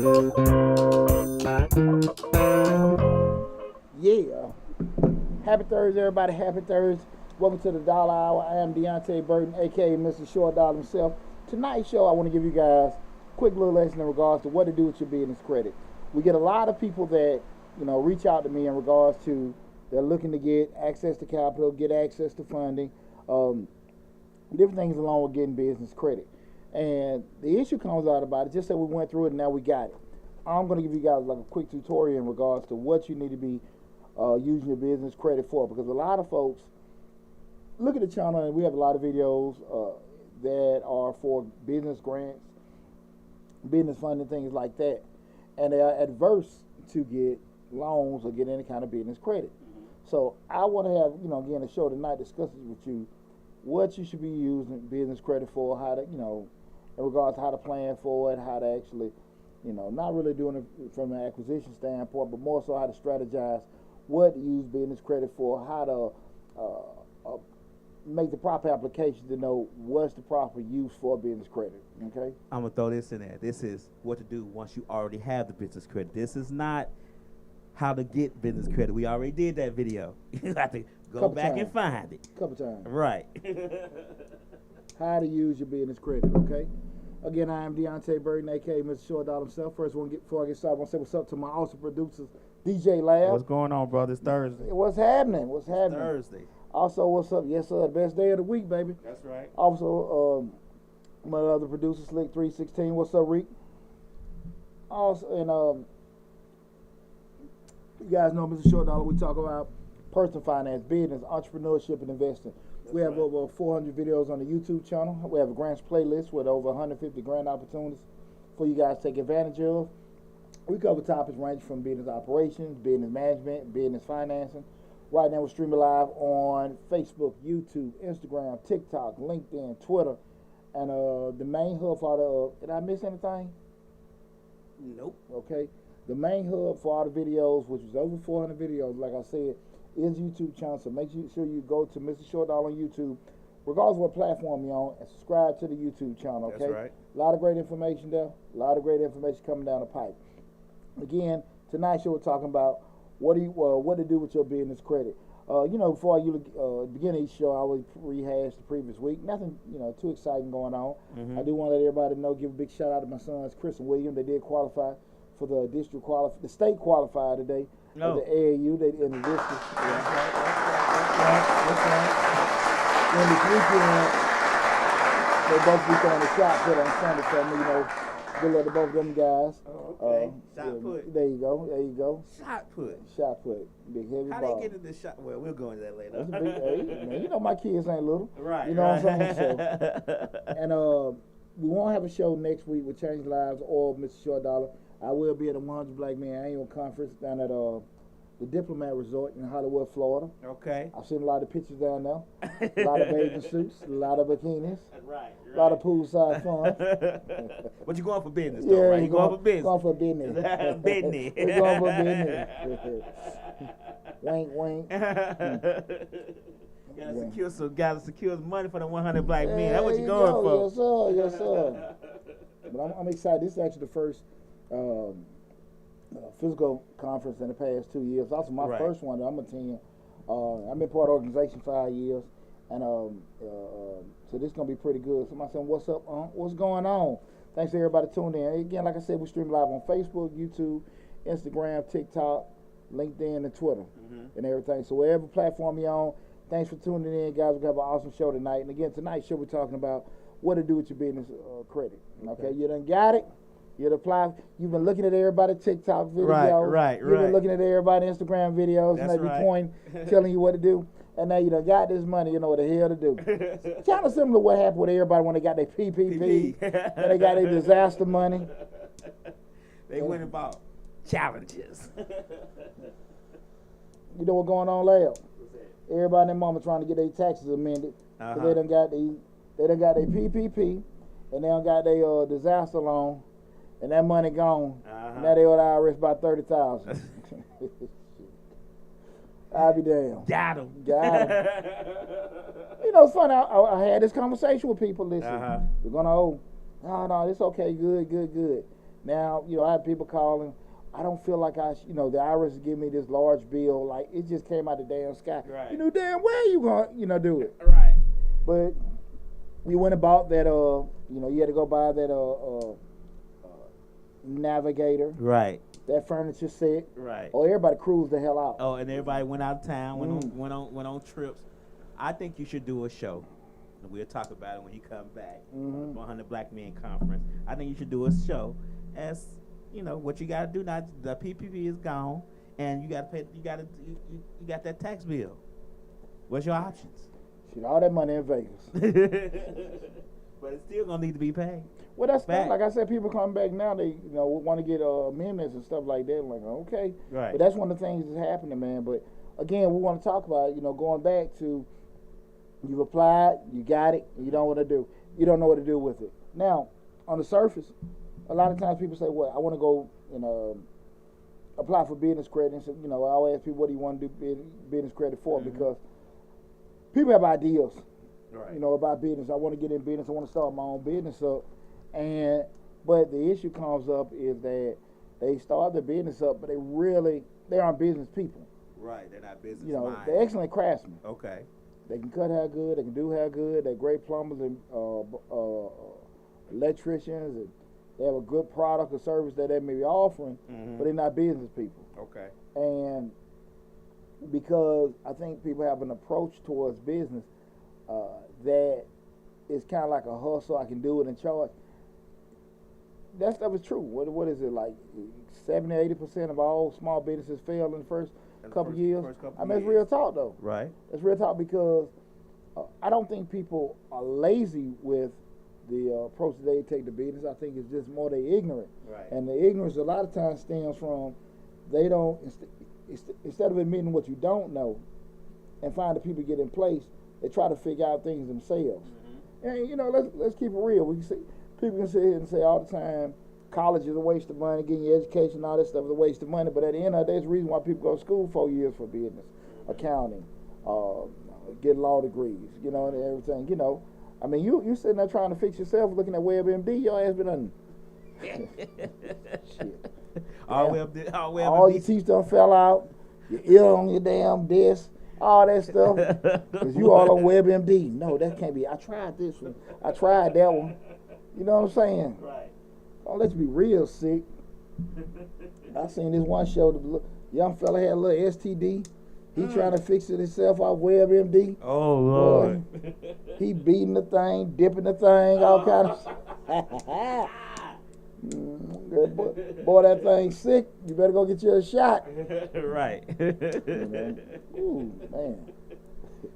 Yeah. Happy Thursday, everybody. Happy Thursday. Welcome to the Dollar Hour. I am Deonte Burden, a.k.a. Mr. Short Dollar himself. Tonight's show, I want to give you guys a quick little lesson in regards to what to do with your business credit. We get a lot of people that, reach out to me in regards to they're looking to get access to capital, get access to funding, different things along with getting business credit. And the issue comes out about it, just that we went through it and now we got it. I'm going to give you guys like a quick tutorial in regards to what you need to be using your business credit for, because a lot of folks look at the channel and we have a lot of videos that are for business grants, business funding, things like that, and they are adverse to get loans or get any kind of business credit. So I want to have, again, a show tonight discusses with you what you should be using business credit for, how to, in regards to how to plan for it, how to actually, not really doing it from an acquisition standpoint, but more so how to strategize what to use business credit for, how to make the proper application to know what's the proper use for business credit. Okay? I'm gonna throw this in there. This is what to do once you already have the business credit. This is not how to get business credit. We already did that video. You have to go back and find it. Couple times. Right. How to use your business credit. Okay? Again, I am Deonte Burden, a.k.a. Mr. Short Dollar himself. First, before I get started, I want to say what's up to my awesome producers, DJ Lab. What's going on, brother? It's Thursday. What's happening? What's happening? Thursday. Also, what's up? Yes, sir. The best day of the week, baby. That's right. Also, my other producer, Slick 316. What's up, Reek? Also, and you guys know Mr. Short Dollar. We talk about personal finance, business, entrepreneurship, and investing. We have over 400 videos on the YouTube channel. We have a grants playlist with over 150 grant opportunities for you guys to take advantage of. We cover topics ranging from business operations, business management, business financing. Right now we're streaming live on Facebook, YouTube, Instagram, TikTok, LinkedIn, Twitter, and the main hub for all the, did I miss anything? Nope. Okay. The main hub for all the videos, which is over 400 videos, like I said, is YouTube channel. So make sure you go to Mr. Short Dollar on YouTube, regardless of what platform you're on, and subscribe to the YouTube channel, okay? That's right. A lot of great information there. A lot of great information coming down the pipe. Again, tonight's show we're talking about what to do with your business credit. Before you begin each show, I always rehash the previous week. Nothing, too exciting going on. Mm-hmm. I do want to let everybody know, give a big shout out to my sons, Chris and William. They did qualify for the the state qualifier today. No. The AAU, they in the district. That's right. And this weekend, they both be throwing a shot put on Sunday for me, good luck to both of them guys. Oh, okay. Shot put. There you go. Shot put. Shot put. Big heavy How ball. they get in this shot? Well, we'll go into that later. That's a big, hey, man, my kids ain't little. Right. You know what I'm saying? So, and we won't have a show next week with Change Lives or Mr. Short Dollar. I will be at the 100 Black Men Annual Conference down at the Diplomat Resort in Hollywood, Florida. Okay. I've seen a lot of pictures down there. A lot of bathing suits, a lot of bikinis. Right. A lot of poolside fun. But you're going for business, though, right? You're going for business. Going for business. Business. We're going for business. Wink, wink. Gotta secure some money for the 100 Black Men. That's what you're going for. Yes, sir. But I'm excited. This is actually the first physical conference in the past 2 years. Also, my first one that I'm attending. I've been part of the organization 5 years, and so this is gonna be pretty good. Somebody saying, "What's up? What's going on?" Thanks to everybody tuning in. Again, like I said, we stream live on Facebook, YouTube, Instagram, TikTok, LinkedIn, and Twitter, and everything. So wherever platform you're on, thanks for tuning in, guys. We have an awesome show tonight. And again, tonight's show we're talking about what to do with your business credit. Okay, you done got it. You'd apply. You've been looking at everybody TikTok videos. Right. You've been looking at everybody Instagram videos, That's and they be pointing, telling you what to do. And now you done got this money, you know what the hell to do. Kind of similar to what happened with everybody when they got their PPP, when they got their disaster money. They went about challenges. You know what's going on, Leo? Everybody and their mama trying to get their taxes amended. So they done got their PPP, and they done got their disaster loan. And that money gone. Now they owe the IRS about $30,000. I'll be damned. Got him. It's funny. I had this conversation with people. Listen, we're gonna owe. No, it's okay. Good. Now, I have people calling. I don't feel like the IRS give me this large bill. Like, it just came out the damn sky. Right. You knew damn well you going to do it. Right. But you went and bought that, you had to go buy that navigator. Right. That furniture set. Right. Oh, everybody cruised the hell out. Oh, and everybody went out of town, went on trips. I think you should do a show. And we'll talk about it when you come back. 100 Black Men Conference. I think you should do a show as what you got to do now. The PPP is gone, and you got to pay. You got that tax bill. What's your options? Shit, all that money in Vegas. But it's still gonna need to be paid. Well, that's fine. Like I said, people come back now. They want to get amendments and stuff like that. I'm like, okay, right. But that's one of the things that's happening, man. But again, we want to talk about going back to you've applied, you got it, and you don't know what to do with it. Now, on the surface, a lot of times people say, "Well, I want to go and apply for business credit." And so, I always ask people, "What do you want to do business credit for?" Because people have ideas. Right. About business. I want to get in business. I want to start my own business up. But the issue comes up is that they start the business up, but they aren't business people. Right. They're not business minded. They're excellent craftsmen. Okay. They can cut hair good. They can do hair good. They're great plumbers and electricians, and they have a good product or service that they may be offering, but they're not business people. Okay. And because I think people have an approach towards business that is kind of like a hustle. I can do it and charge. That stuff is true. What is it, like 70-80% of all small businesses fail in the first couple years? It's real talk though. Right. It's real talk because I don't think people are lazy with the approach that they take to business. I think it's just more they ignorant. Right. And the ignorance a lot of times stems from they don't instead of admitting what you don't know and find the people get in place, they try to figure out things themselves. And let's keep it real. People can sit here and say all the time, college is a waste of money, getting your education, all that stuff is a waste of money. But at the end of the day, there's a reason why people go to school 4 years for business, accounting, get law degrees, and everything. I mean, you sitting there trying to fix yourself, looking at WebMD, your ass been done. Shit. All your teeth done fell out. Your ear on your damn desk. All that stuff, because you all on WebMD. No, that can't be. I tried this one. I tried that one. You know what I'm saying? Right. Oh, let's be real sick. I seen this one show, the young fella had a little STD. He trying to fix it himself off WebMD. Oh, Lord. Boy, he beating the thing, dipping the thing, all kind of boy, that thing sick. You better go get you a shot. Right. Ooh, man.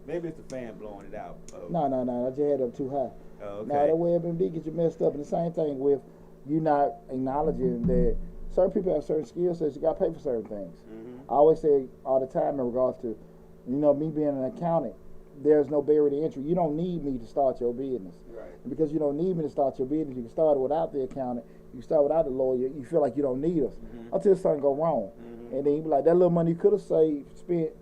Maybe it's the fan blowing it out. No. I just had it up too high. Oh, okay. Now, that WebMD get you messed up. And the same thing with you not acknowledging that certain people have certain skill sets. You got to pay for certain things. I always say all the time in regards to, me being an accountant, there's no barrier to entry. You don't need me to start your business. Right. And because you don't need me to start your business, you can start it without the accountant. You can start without the lawyer. You feel like you don't need us until something go wrong. And then you be like, that little money you could have spent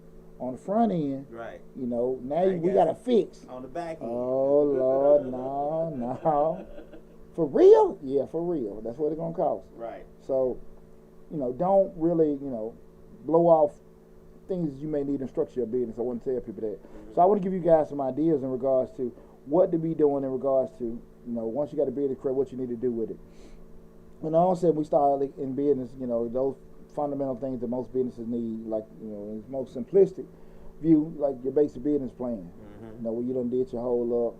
on the front end. Right. Now we got to fix. On the back end. Oh, Lord, no. For real? Yeah, for real. That's what it's going to cost. Right. So, don't really, blow off things that you may need to structure your business. I want to tell people that. So I want to give you guys some ideas in regards to what to be doing in regards to, once you got a business credit, what you need to do with it. When I said we started in business, those fundamental things that most businesses need, like, in its most simplistic view, like your basic business plan. Where you done did your whole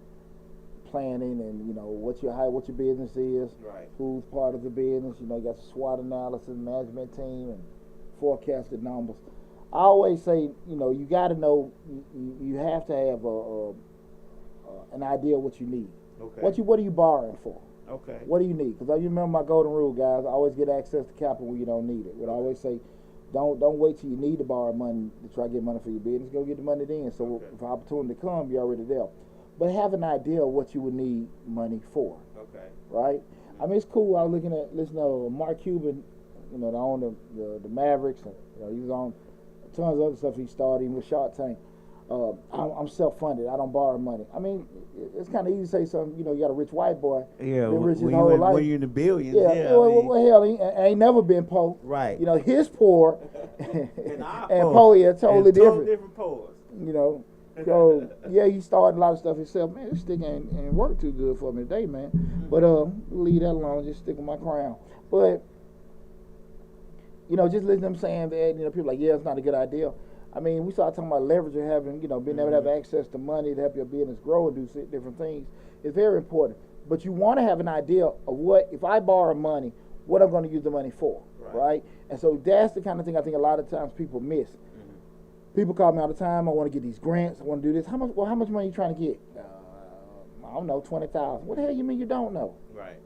planning and, what your business is, right. Who's part of the business, you got SWOT analysis, management team, and forecasted numbers. I always say, you got to know, you have to have an idea of what you need. Okay. What are you borrowing for? Okay. What do you need? Because you remember my golden rule, guys. I always get access to capital when you don't need it. But I always say, don't wait till you need to borrow money to try to get money for your business. Go get the money then. So if an opportunity comes, you're already there. But have an idea of what you would need money for. Okay. Right? I mean, it's cool. I was listening to Mark Cuban, the owner of the Mavericks. And, he was on tons of other stuff he started, even with Shark Tank. I'm self-funded. I don't borrow money. I mean, it's kind of easy to say something. You got a rich white boy. Yeah, been rich his when, whole life. when you're in the billions. Yeah, Yeah. well, hell, he ain't never been poor. Right. His poor and poor, yeah, totally different. Different poors. So yeah, he started a lot of stuff himself. Man, this stick ain't work too good for me today, man. But leave that alone. Just stick with my crown. But just listen to them saying that. People like, yeah, it's not a good idea. I mean, we started talking about leverage and having, being able to have access to money to help your business grow and do different things. It's very important. But you want to have an idea of what, if I borrow money, what I'm going to use the money for, right? And so that's the kind of thing I think a lot of times people miss. People call me all the time. I want to get these grants. I want to do this. How much money are you trying to get? I don't know, 20,000. What the hell you mean you don't know? Right.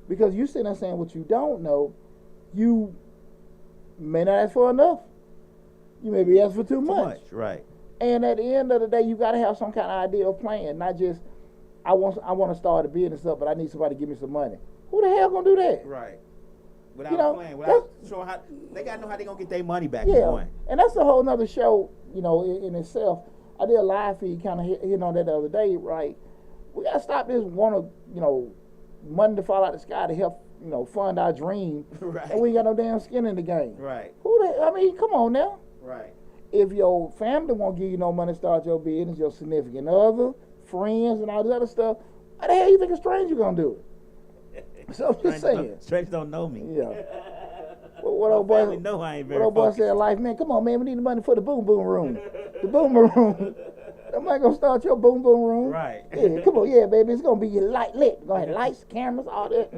Because you sitting there saying what you don't know, you may not ask for enough. You may be asking for too much. Right. And at the end of the day, you got to have some kind of idea of plan, not just I want to start a business up, but I need somebody to give me some money. Who the hell gonna do that? Right. Without playing, without showing how they gotta know how they gonna get their money back. Yeah, and that's a whole nother show, in itself. I did a live feed, kind of hit on that the other day, right? We gotta stop this money to fall out the sky to help, fund our dream, right? And we ain't got no damn skin in the game, right? Come on now, right? If your family won't give you no money to start your business, your significant other, friends, and all this other stuff, how the hell you think a stranger gonna do it? So I'm just saying. Strangers don't know me. Yeah. What old boy? Know I ain't very what old boy said, "Life, man, come on, man, we need the money for the boom boom room. The boom boom room. I'm not gonna start your boom boom room. Right. Yeah, come on, yeah, baby, it's gonna be light lit. Gonna have lights, cameras, all that.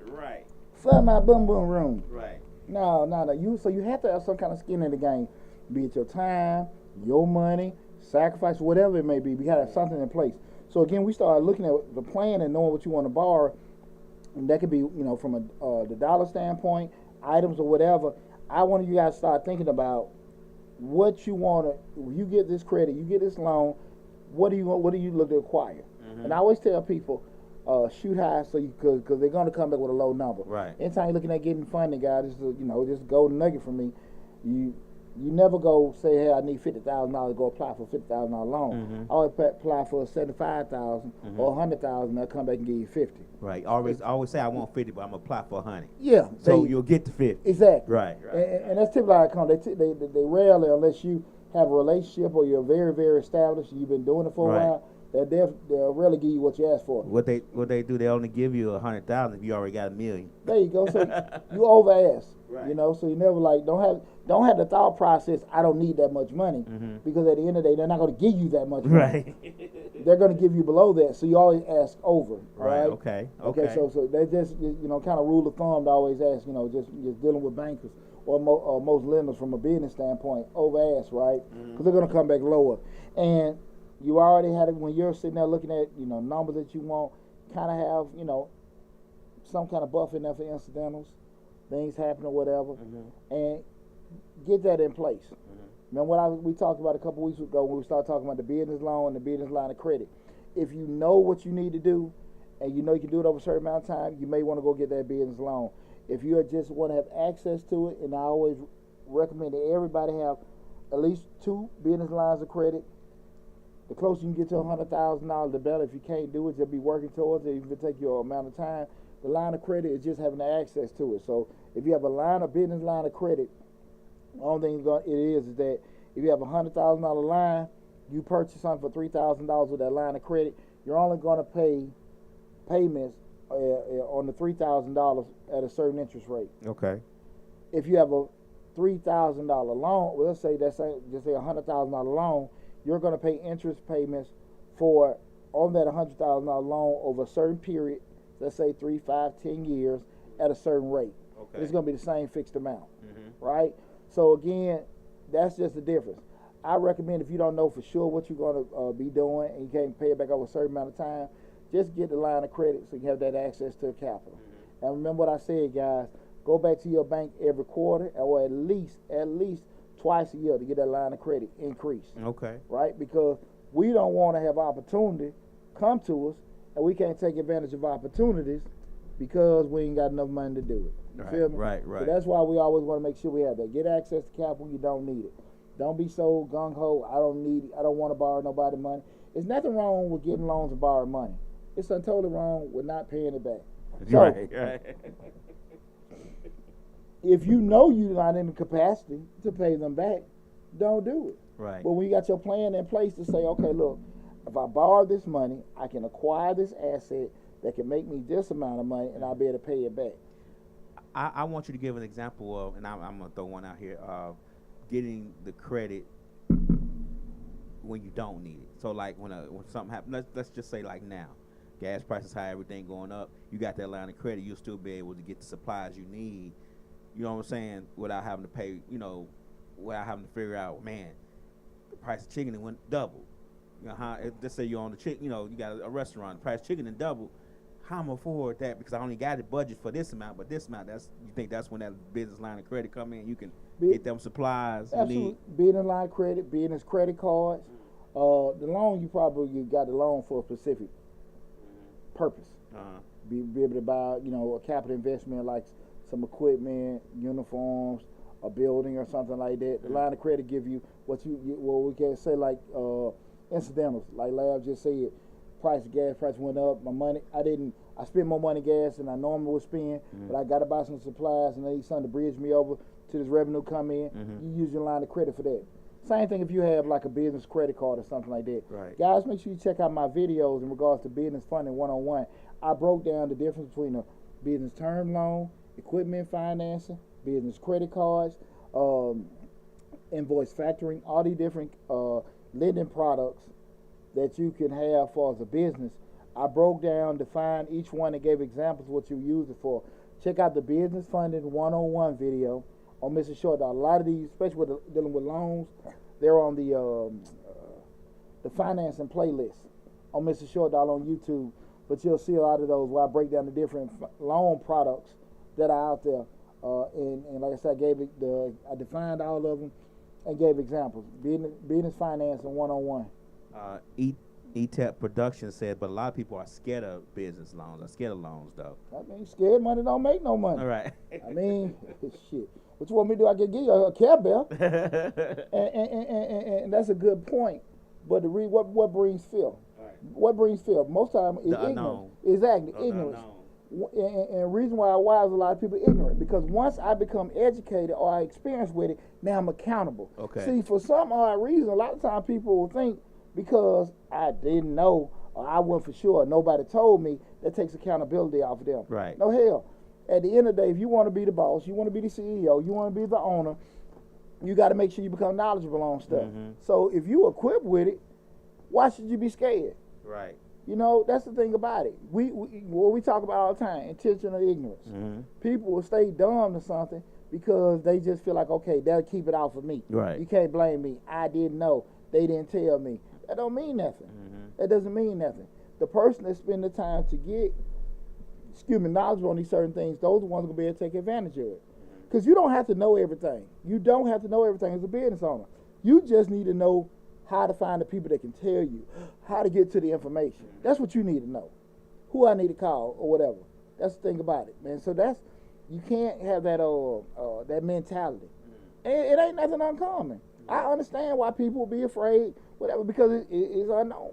Right. Fund my boom boom room. Right. No. You have to have some kind of skin in the game, be it your time, your money, sacrifice, whatever it may be. We gotta have something in place. So again, we started looking at the plan and knowing what you want to borrow, and that could be, from the dollar standpoint, items or whatever. I want you guys to start thinking about what you want to. You get this credit, you get this loan. What do you look to acquire? And I always tell people, shoot high because they're going to come back with a low number. Right. Anytime you're looking at getting funding, guys, this is just golden nugget for me. You never go say, hey, I need $50,000 to go apply for a $50,000 loan. I always apply for $75,000 or $100,000. They'll come back and give you $50. Right. Always say I want 50, but I'm gonna apply for 100. Yeah. So you'll get the 50. Exactly. Right. And that's typically how it comes. They rarely, unless you have a relationship or you're very, very established and you've been doing it for a while, they'll rarely give you what you ask for. What they do? They only give you 100,000 if you already got $1 million. There you go. So you over ask. Right. So you never don't have the thought process, I don't need that much money, because at the end of the day, they're not going to give you that much money. Right. They're going to give you below that, so you always ask over. Right. Right? Okay. So they just kind of rule of thumb to always ask. Just dealing with bankers or most lenders from a business standpoint, over ask, right? Because they're going to come back lower. And you already had it when you're sitting there looking at numbers that you want, kind of have some kind of buffer in there for incidentals, things happen or whatever, and get that in place. Remember what we talked about a couple weeks ago when we started talking about the business loan and the business line of credit. If you know what you need to do, and you can do it over a certain amount of time, you may want to go get that business loan. If you just want to have access to it, and I always recommend that everybody have at least 2 business lines of credit. The closer you can get to $100,000, the better. If you can't do it, just be working towards it. Even if it take you an amount of time. The line of credit is just having the access to it. So if you have a business line of credit, the only thing it is that if you have a $100,000 line, you purchase something for $3,000 with that line of credit, you're only going to pay payments on the $3,000 at a certain interest rate. Okay. If you have a $3,000 loan, well, let's say just say a $100,000 loan, you're going to pay interest payments on that $100,000 loan over a certain period. Let's say 3, 5, 10 years at a certain rate. Okay. It's going to be the same fixed amount, right? So again, that's just the difference. I recommend if you don't know for sure what you're going to be doing and you can't pay it back over a certain amount of time, just get the line of credit so you have that access to capital. And remember what I said, guys. Go back to your bank every quarter or at least twice a year to get that line of credit increased. Okay. Right? Because we don't want to have opportunity come to us and we can't take advantage of opportunities because we ain't got enough money to do it. You feel me? Right. So that's why we always want to make sure we have that. Get access to capital when you don't need it. Don't be so gung ho. I don't want to borrow nobody money. There's nothing wrong with getting loans and borrowing money. It's totally wrong with not paying it back. So, Right. if you know you're not in the capacity to pay them back, don't do it. Right. But when you got your plan in place to say, okay, look, if I borrow this money, I can acquire this asset that can make me this amount of money, and I'll be able to pay it back. I want you to give an example of, and I'm going to throw one out here, of getting the credit when you don't need it. So, like, when something happens, let's just say, like now, gas prices high, everything going up, you got that line of credit, you'll still be able to get the supplies you need, you know what I'm saying, without having to pay, without having to figure out, man, the price of chicken went double. Let's say you're on the chicken, you got a restaurant, the price of chicken and double. How am I afford that? Because I only got a budget for this amount, but this amount, you think that's when that business line of credit come in, you can get them supplies you need? Business line of credit, business credit cards. The loan, you got the loan for a specific purpose. Be able to buy, a capital investment like some equipment, uniforms, a building or something like that. The line of credit give you what we can say like incidentals, like Lab just said. Gas price went up. I spent more money gas than I normally would spend, but I got to buy some supplies and I need something to bridge me over to this revenue come in. You use your line of credit for that. Same thing if you have like a business credit card or something like that. Right. Guys, make sure you check out my videos in regards to business funding 101. I broke down the difference between a business term loan, equipment financing, business credit cards, invoice factoring, all these different lending products that you can have for as a business. I broke down, defined each one, and gave examples of what you use it for. Check out the Business Funding 101 video on Mr. Short. A lot of these, especially dealing with loans, they're on the financing playlist on Mr. Short on YouTube. But you'll see a lot of those where I break down the different loan products that are out there. And like I said, I defined all of them and gave examples. Business financing 101. ETEP Production said, but a lot of people are scared of business loans. Are scared of loans, though. I mean, scared money don't make no money. All right. I mean, shit. What you want me to do? I can give you a Care Bear. and that's a good point. But what brings fear? Right. What brings fear? Most time is ignorance. Unknown. Exactly, ignorance. And reason why is a lot of people ignorant, because once I become educated or I experience with it, now I'm accountable. Okay. See, for some odd reason, a lot of times people will think because I didn't know or I wasn't for sure, nobody told me, that takes accountability off of them. Right. No, hell. At the end of the day, if you want to be the boss, you want to be the CEO, you want to be the owner, you got to make sure you become knowledgeable on stuff. So if you equipped with it, why should you be scared? Right. That's the thing about it. What we talk about all the time, intentional ignorance. People will stay dumb to something because they just feel like, okay, they'll keep it off of me. Right. You can't blame me. I didn't know. They didn't tell me. That don't mean nothing. That doesn't mean nothing. The person that spend the time to get, knowledgeable on these certain things, those are the ones who will be able to take advantage of it. Because you don't have to know everything. You don't have to know everything as a business owner. You just need to know how to find the people that can tell you how to get to the information. That's what you need to know. Who I need to call or whatever. That's the thing about it, man. So you can't have that that mentality. And it ain't nothing uncommon. I understand why people be afraid, whatever, because it's unknown.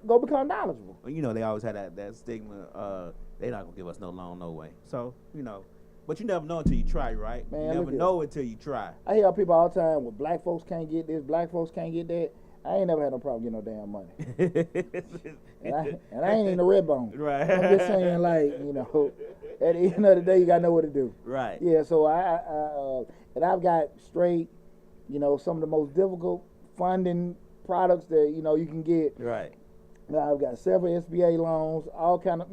Go become knowledgeable. Well, they always had that stigma. They not gonna give us no loan, no way. So but you never know until you try, right? Man, you never know until you try. I hear people all the time, well, black folks can't get this, black folks can't get that. I ain't never had no problem getting no damn money. and I ain't in the red bone. Right. I'm just saying, like, at the end of the day, you got to know what to do. Right. Yeah, so and I've got straight, some of the most difficult funding products that, you can get. Right. Now, I've got several SBA loans, all kind of,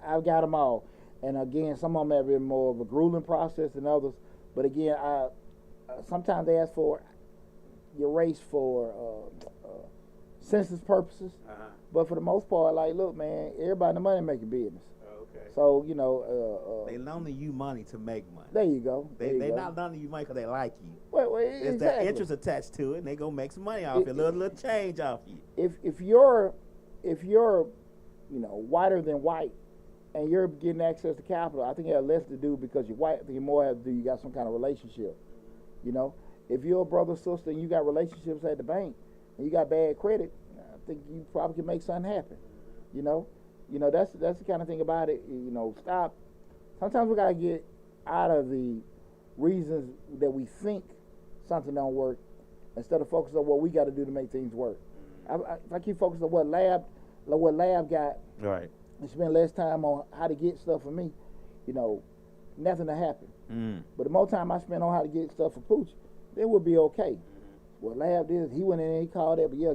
I've got them all. And again, some of them have been more of a grueling process than others. But again, sometimes they ask for your race for census purposes, but for the most part, like, look, man, everybody in the money making business. Okay. So they loaning you money to make money. There you go. They not loaning you money because they like you. There's exactly. That interest attached to it, and they gonna make some money off it, a little change off you. If you're whiter than white, and you're getting access to capital, I think it has less to do because you're white. I think it more has to do you got some kind of relationship, if you're a brother, sister, and you got relationships at the bank, and you got bad credit, I think you probably can make something happen. You know, that's the kind of thing about it. You know, stop. Sometimes we gotta get out of the reasons that we think something don't work, instead of focusing on what we got to do to make things work. If I keep focusing on what lab got, right, and spend less time on how to get stuff for me, you know, nothing to happen. But the more time I spend on how to get stuff for Pooch, then we'll be okay. What lab did, he went in and he called that, but yeah,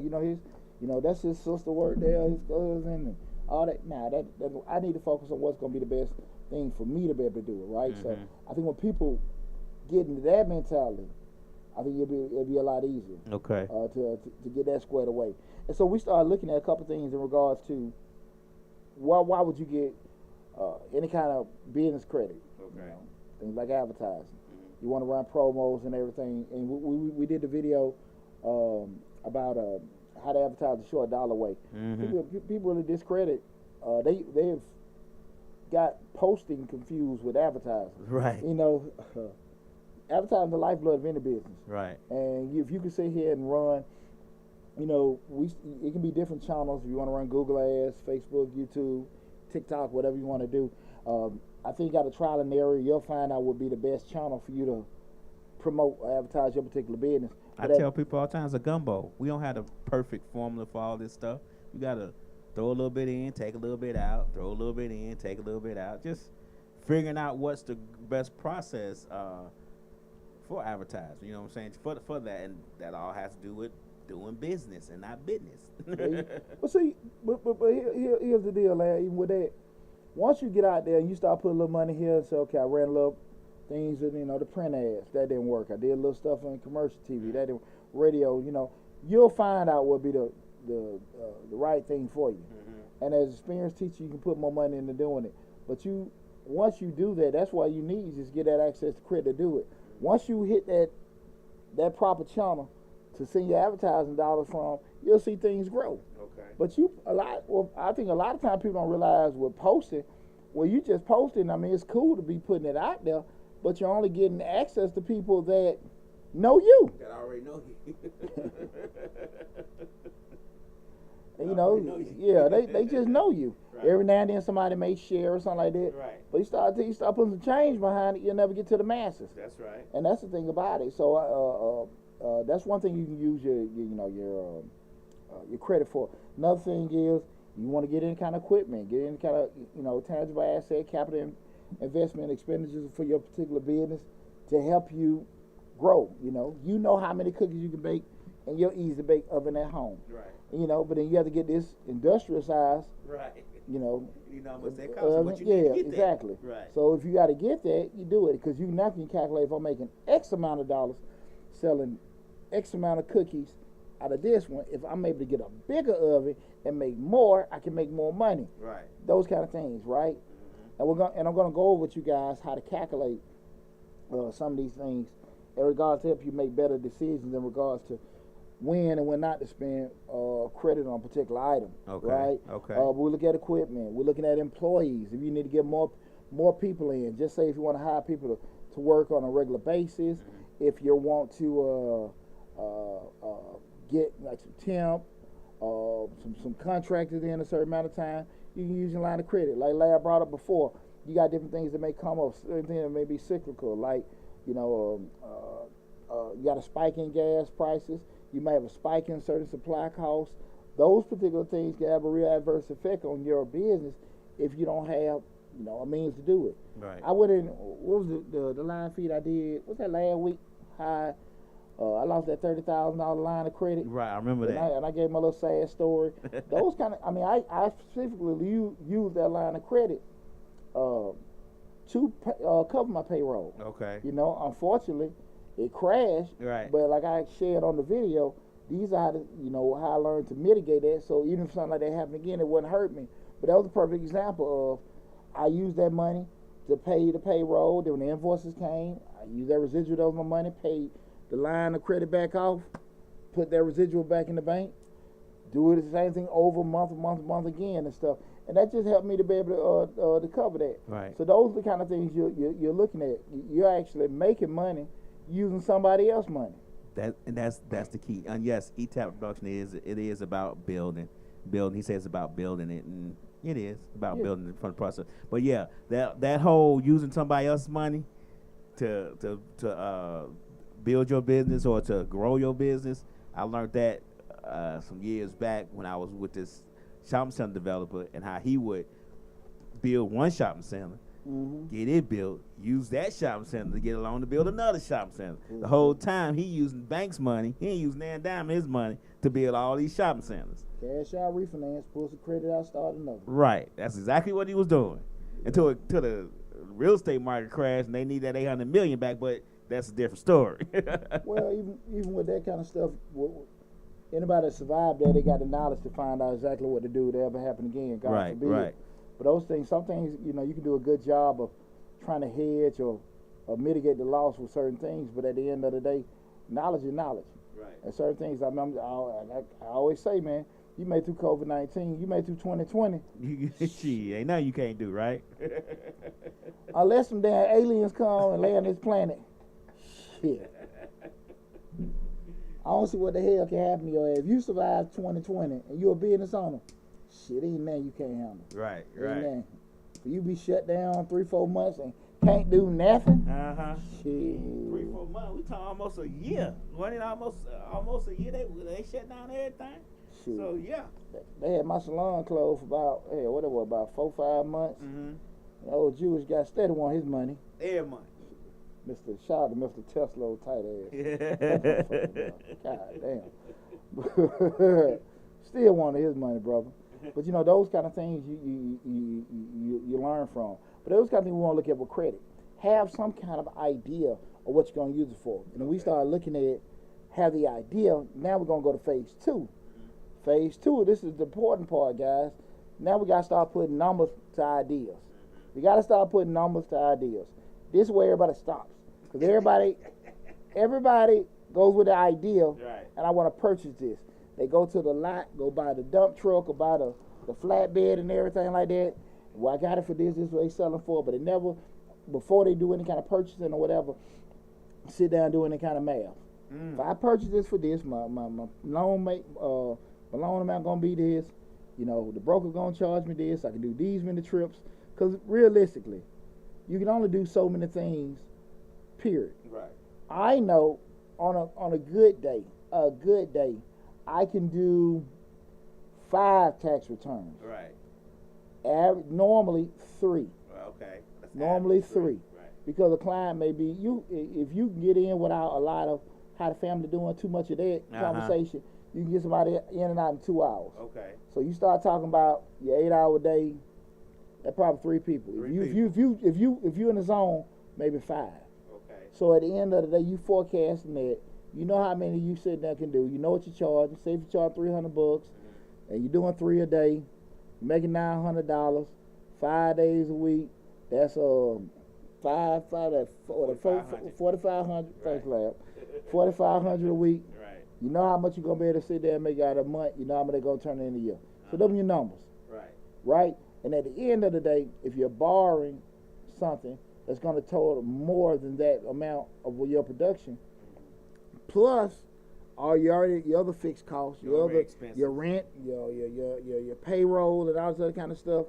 that's his sister work there, his cousin, and all that. Nah, that I need to focus on what's gonna be the best thing for me to be able to do it, right? So I think when people get into that mentality, I think it'll be a lot easier. Okay. To get that squared away. And so we started looking at a couple things in regards to why would you get any kind of business credit? Okay. Things like advertising. You want to run promos and everything. And we did the video about how to advertise the short dollar way. People really discredit. They've got posting confused with advertising. Right. Advertising the lifeblood of any business. Right. And if you can sit here and run, it can be different channels. If you want to run Google Ads, Facebook, YouTube, TikTok, whatever you want to do. I think you got a trial and error. You'll find out what would be the best channel for you to promote or advertise your particular business. I tell people all the time, it's a gumbo. We don't have the perfect formula for all this stuff. You got to throw a little bit in, take a little bit out, throw a little bit in, take a little bit out. Just figuring out what's the best process for advertising. You know what I'm saying? For that, and that all has to do with doing business and not business. But see, here's the deal, lad. Even with that, once you get out there and you start putting a little money here and say, okay, I ran a little things with, the print ads, that didn't work. I did a little stuff on commercial TV, that didn't, radio, you'll find out what'll be the right thing for you. And as an experienced teacher, you can put more money into doing it. But once you do that, that's why you need to just get that access to credit to do it. Once you hit that proper channel to send your advertising dollars from, you'll see things grow. Okay. But I think a lot of times people don't realize with posting, you just posting. I mean, it's cool to be putting it out there, but you're only getting access to people that know you. That already know you. They just know you. Right. Every now and then somebody may share or something like that. Right. But you start putting some change behind it, you'll never get to the masses. That's right. And that's the thing about it. So that's one thing you can use your credit for. Another thing is you want to get any kind of equipment, get any kind of tangible asset, capital investment expenditures for your particular business to help you grow. You know how many cookies you can bake in your easy bake oven at home. Right. But then you have to get this industrial size. Right. How much that costs, but you need to get exactly. That. Right. So if you got to get that, you do it because you now can calculate if I'm making X amount of dollars selling X amount of cookies out of this one. If I'm able to get a bigger oven and make more, I can make more money. Right. Those kind of things, right? And I'm gonna go over with you guys how to calculate some of these things in regards to help you make better decisions in regards to when and when not to spend credit on a particular item. Okay. Right? Okay. We look at equipment. We're looking at employees. If you need to get more people in, just say if you want to hire people to work on a regular basis, if you want to get like some temp, some contractors in a certain amount of time, you can use your line of credit. Like Lab brought up before, you got different things that may come up, certain things that may be cyclical, like you got a spike in gas prices. You may have a spike in certain supply costs. Those particular things can have a real adverse effect on your business if you don't have, a means to do it. Right. I went in. What was the line feed I did? What's that last week? I lost that $30,000 line of credit. Right, I remember that. And I gave my little sad story. Those kind of. I specifically used that line of credit to cover my payroll. Okay. Unfortunately, it crashed. Right. But like I shared on the video, these are how I learned to mitigate that. So even if something like that happened again, it wouldn't hurt me. But that was a perfect example of I used that money to pay the payroll. Then when the invoices came, I used that residual of my money, paid the line of credit back off, put that residual back in the bank, do it the same thing over month again and stuff. And that just helped me to be able to cover that. Right. So those are the kind of things you're looking at. You're actually making money. using somebody else's money. That's the key. And yes, E-Tap production is about building. He says about building it, and it is about building it from the process. But yeah, that whole using somebody else's money to build your business or to grow your business, I learned that some years back when I was with this shopping center developer, and how he would build one shopping center, get it built, use that shopping center to get a loan to build another shopping center. The whole time he using bank's money, he ain't using that dime his money to build all these shopping centers. Cash out, refinance, pull some credit out, start another. Right, that's exactly what he was doing until the real estate market crashed and they need that $800 million back. But that's a different story. Well, even with that kind of stuff, anybody that survived that, they got the knowledge to find out exactly what to do if it ever happen again. God forbid. Right. But those things, some things, you know, you can do a good job of trying to hedge or mitigate the loss with certain things. But at the end of the day, knowledge is knowledge. Right. And certain things, I always say, man, you made through COVID-19, you made through 2020. Gee, ain't nothing you can't do, right? Unless some damn aliens come and land this planet. Shit. I don't see what the hell can happen to your ass. If you survive 2020 and you're a business owner, shit, ain't nothing you can't handle. Right. For you be shut down 3-4 months and can't do nothing. Shit. 3-4 months. We talking almost a year. Wasn't it almost a year? They shut down everything. Shit. So yeah. They had my salon closed for about 4-5 months. The old Jewish guy steady want his money. Every month. Shout out to Mr. Tesla, tight ass. God damn. Still wanted his money, brother. But you know, those kind of things you learn from. But those kind of things we want to look at with credit. Have some kind of idea of what you're going to use it for. And when we start looking at it, have the idea, now we're going to go to phase 2. Phase 2, this is the important part, guys. Now we got to start putting numbers to ideas. We got to start putting numbers to ideas. This is where everybody stops. Because everybody goes with the idea, right, and I want to purchase this. They go to the lot, go buy the dump truck or buy the flatbed and everything like that. Well, I got it for this is what they selling for, but they never, before they do any kind of purchasing or whatever, sit down and do any kind of math. If I purchase this for this, my loan amount gonna be this, you know, the broker gonna charge me this, I can do these many trips. Because realistically, you can only do so many things, period. Right. I know on a good day, I can do 5 tax returns. Right. Normally 3. Okay. That's normally 3. Right. Because a client may be if you can get in without a lot of how the family doing too much of that conversation, you can get somebody in and out in 2 hours. Okay. So you start talking about your 8-hour day. That's probably 3 people. If you in the zone, maybe 5. Okay. So at the end of the day, you forecasting that. You know how many you sitting there can do. You know what you're charging. Say if you charge $300, and you're doing 3 a day, making $900, 5 days a week. That's $4,500. Thanks, lab. $4,500 a week. Right. You know how much you're gonna be able to sit there and make out a month. You know how much they're gonna turn in a year. So them are your numbers. Right. Right. And at the end of the day, if you're borrowing something that's going to total more than that amount of your production, plus all your other fixed costs, your rent, your payroll, and all this other kind of stuff,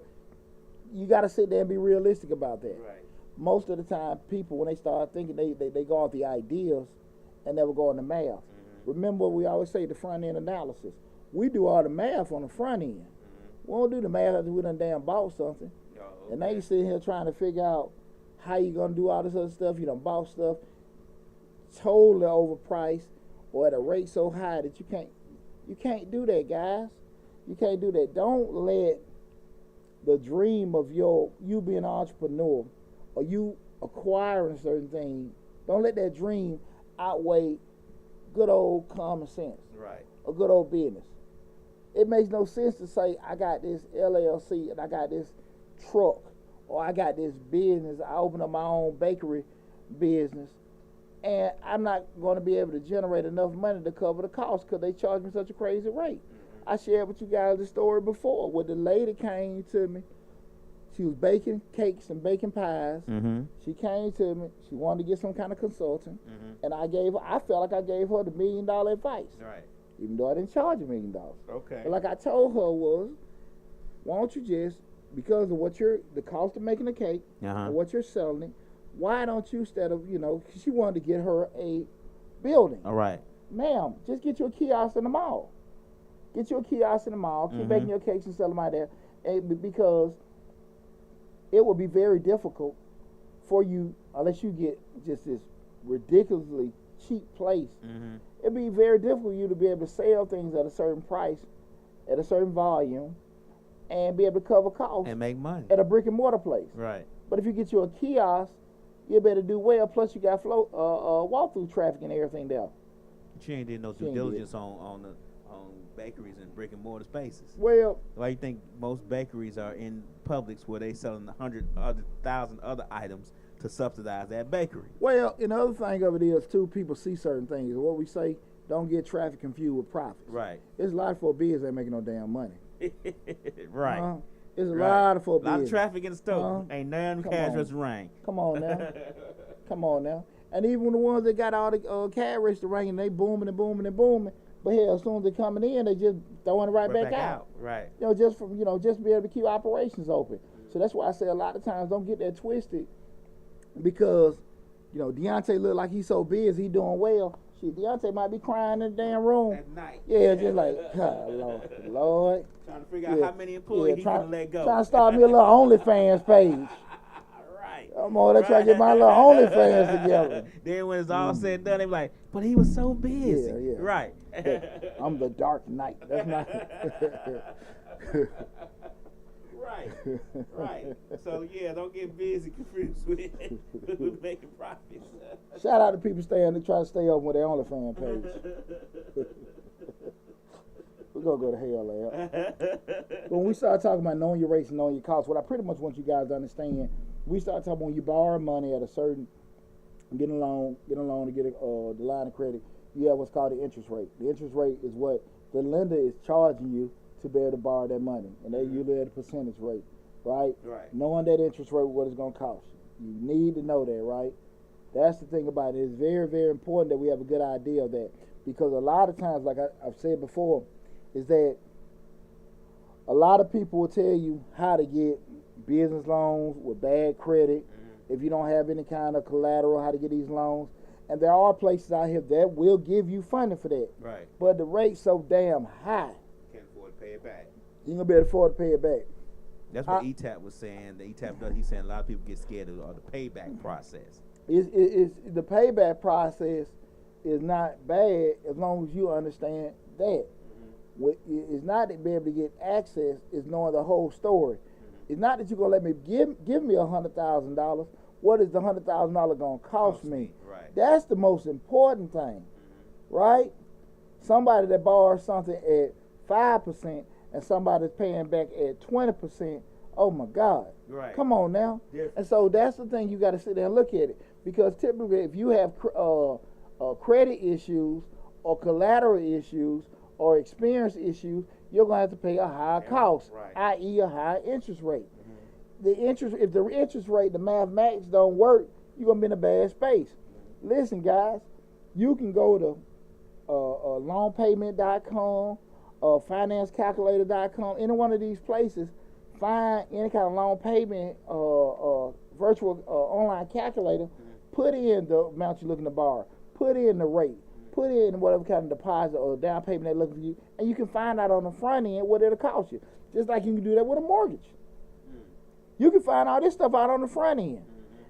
you got to sit there and be realistic about that. Right. Most of the time, people, when they start thinking, they go off the ideas and never go on the math. Remember, we always say the front end analysis. We do all the math on the front end. We don't do the math after we done damn bought something. Oh, okay. And now you sitting here trying to figure out how you gonna do all this other stuff. You done bought stuff totally overpriced or at a rate so high that you can't do that, guys. You can't do that. Don't let the dream of you being an entrepreneur or you acquiring certain things, don't let that dream outweigh good old common sense. Right. Or good old business. It makes no sense to say, I got this LLC and I got this truck or I got this business. I opened up my own bakery business and I'm not going to be able to generate enough money to cover the cost because they charge me such a crazy rate. I shared with you guys the story before where the lady came to me She was baking cakes and baking pies. Mm-hmm. She came to me. She wanted to get some kind of consulting, Mm-hmm. and I felt like I gave her the $1 million advice, Right. even though I didn't charge $1 million. Okay. But like I told her was, why don't you just, because of the cost of making a cake and what you're selling it, why don't you, instead of, she wanted to get her a building. All right. Ma'am, just get you a kiosk in the mall. Get you a kiosk in the mall. Keep making your cakes and sell them out there. Because it will be very difficult for you, unless you get just this ridiculously cheap place. Mm-hmm. It'd be very difficult for you to be able to sell things at a certain price, at a certain volume, and be able to cover costs and make money at a brick and mortar place. Right. But if you get you a kiosk, you better do well. Plus, you got walk-through traffic and everything there. She ain't did no due diligence on bakeries and brick and mortar spaces. Well, why you think most bakeries are in Publix where they selling 100,000 other items to subsidize that bakery? Well, and the other thing of it is too, people see certain things. What we say, don't get traffic confused with profits. Right. It's a lot for business that making no damn money. Right. It's a lot for business. A lot of traffic in the store. Ain't none cash register ring. Come on now. Come on now. And even the ones that got all the cash register ringing, they booming and booming and booming. But hell, as soon as they're coming in, they just throwing it right back out. Right. Just to be able to keep operations open. So that's why I say a lot of times don't get that twisted, because Deonte look like he's so busy, he doing well. Shit, Deonte might be crying in the damn room at night. Yeah, just like, God, Lord. Trying to figure out how many employees he can let go. Trying to start me a little OnlyFans page. Right. I'm on there trying to get my little OnlyFans together. Then when it's all said and done, they be like, but he was so busy. Yeah. Right. I'm the Dark Knight. That's not. Right. So yeah, don't get busy confused with making profits. Shout out to people trying to stay open with their OnlyFans page. We're gonna go to hell, Lab. When we start talking about knowing your rates and knowing your costs, what I pretty much want you guys to understand, we start talking when you borrow money at a certain, get a loan to get the line of credit, you have what's called the interest rate. The interest rate is what the lender is charging you to be able to borrow that money, and they usually at a percentage rate, right? Right. Knowing that interest rate, what it's gonna cost you. You need to know that, right? That's the thing about it. It's very, very important that we have a good idea of that, because a lot of times, like I've said before, is that a lot of people will tell you how to get business loans with bad credit, if you don't have any kind of collateral, how to get these loans. And there are places out here that will give you funding for that. Right. But the rate's so damn high. Can't afford to pay it back. You ain't gonna be able to afford to pay it back. That's what ETAP was saying. The ETAP does. He's saying a lot of people get scared of the payback process. It's the payback process is not bad as long as you understand that. It's not to be able to get access, it's knowing the whole story. It's not that you're gonna let me give me $100,000. What is the $100,000 gonna cost me? Right. That's the most important thing, right? Somebody that borrows something at 5% and somebody's paying back at 20%. Oh my God! Right. Come on now. Different. And so that's the thing, you got to sit there and look at it, because typically if you have credit issues or collateral issues or experience issues, you're gonna have to pay a higher cost, i.e. a higher interest rate. If the interest rate, the mathematics don't work, you're gonna be in a bad space. Listen, guys, you can go to loanpayment.com, financecalculator.com, any one of these places, find any kind of loan payment virtual online calculator, put in the amount you're looking to borrow, put in the rate, put in whatever kind of deposit or down payment they're looking for you, and you can find out on the front end what it'll cost you. Just like you can do that with a mortgage. You can find all this stuff out on the front end.